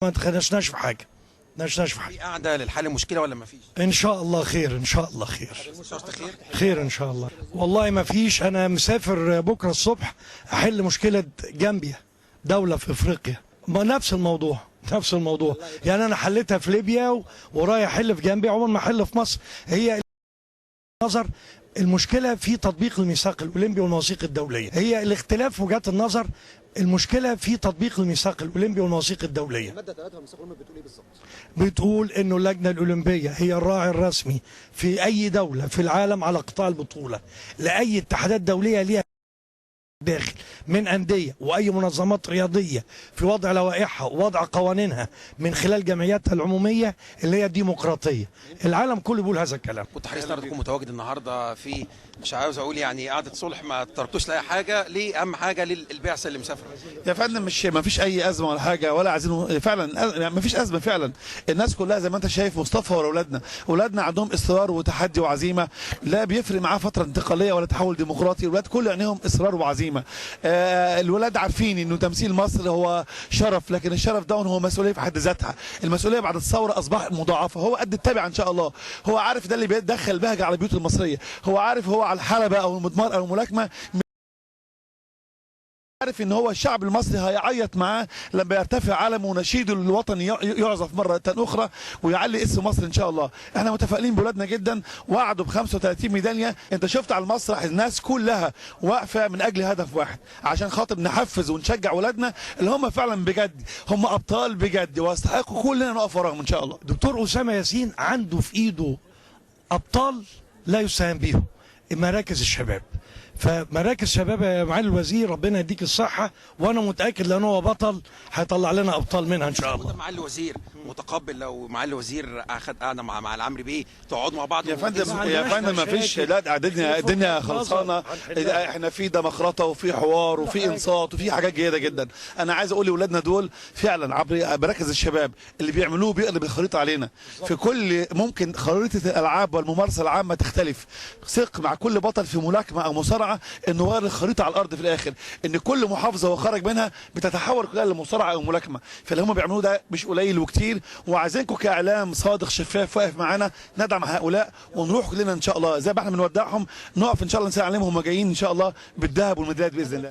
ما تخنشناش في حاجه، في قاعده للحل المشكله ولا ما فيش؟ ان شاء الله خير، ان شاء الله خير. خير ان شاء الله. والله ما فيش، انا مسافر بكره الصبح احل مشكله جامبيا، دوله في افريقيا. ما نفس الموضوع، نفس الموضوع. يعني انا حليتها في ليبيا ورايح احل في جامبيا عمر ما احل في مصر. هي نظر المشكله في تطبيق الميثاق الاولمبي والمواثيق الدوليه، هي الاختلاف في وجهات النظر. المشكله في تطبيق الميثاق الاولمبي والمواثيق الدوليه. الماده 3 من الميثاق الاولمبي بتقول ايه بالظبط؟ بتقول انه اللجنه الاولمبيه هي الراعي الرسمي في اي دوله في العالم على قطاع البطوله، لاي اتحادات دوليه ليها داخل من أندية وأي منظمات رياضية في وضع لوائحها ووضع قوانينها من خلال جمعياتها العمومية اللي هي الديمقراطية. العالم كله بيقول هذا الكلام. كنت حريص حضرتك تكون متواجد النهارده في، مش عاوز اقول يعني قعده صلح، ما تركتوش لاي حاجه، ليه اهم حاجه للبعثه اللي مسافره؟ يا فندم مش ما فيش اي ازمه ولا حاجه ولا عايزين فعلا، ما فيش ازمه فعلا. الناس كلها زي ما انت شايف مصطفى واولادنا عندهم اصرار وتحدي وعزيمه، لا بيفرق معاه فتره انتقاليه ولا تحول ديمقراطي. الولاد كل عينيهم اصرار وعزيمه. الولاد عارفين انه تمثيل مصر هو شرف، لكن الشرف ده هو مسؤوليه في حد ذاتها. المسؤوليه بعد الثوره اصبحت مضاعفه. هو قد التابع ان شاء الله، هو عارف ده اللي بيدخل بهجه على البيوت المصريه، هو عارف هو على الحلبه او المضمار او الملاكمه، عارف ان هو الشعب المصري هيعيط معاه لما يرتفع علم ونشيد الوطني يعزف مره اخرى ويعلي اسم مصر ان شاء الله. احنا متفائلين بولادنا جدا، وقعدوا ب 35 ميداليه. انت شفت على المسرح الناس كلها واقفه من اجل هدف واحد، عشان خاطر نحفز ونشجع ولادنا اللي هم فعلا بجد هم ابطال بجد ويستحقوا كلنا نقف وراهم ان شاء الله. دكتور اسامه ياسين عنده في ايده ابطال لا يستهان بيهم، مراكز الشباب. فمراكز شباب يا معالي الوزير ربنا يديك الصحه، وانا متاكد لان هو بطل هيطلع لنا ابطال منها ان شاء الله. معالي الوزير متقبل لو معالي الوزير اخذ قعده مع العمري بيه تقعدوا مع بعض؟ يا فندم ما فيش، لا الدنيا خلصانه. احنا في ديمقراطه وفي حوار وفي انصات وفي حاجات جيده جدا. انا عايز اقول لاولادنا دول فعلا عبر مراكز الشباب اللي بيعملوه بيقلب الخريطه علينا في كل ممكن. خريطه الالعاب والممارسه العامه تختلف. ثق مع كل بطل في ملاكمه او مصارعه انه غير الخريطه على الارض في الاخر، ان كل محافظه وخرج منها بتتحول كلها لمصارعه او ملاكمه. فاللي هم بيعملوه ده مش قليل وكتير، وعايزينكم كاعلام صادق شفاف واقف معانا ندعم هؤلاء ونروح كلنا ان شاء الله زي ما احنا بنودعهم، نقف ان شاء الله نساعد عليهم هم جايين ان شاء الله بالذهب والميداليات باذن الله.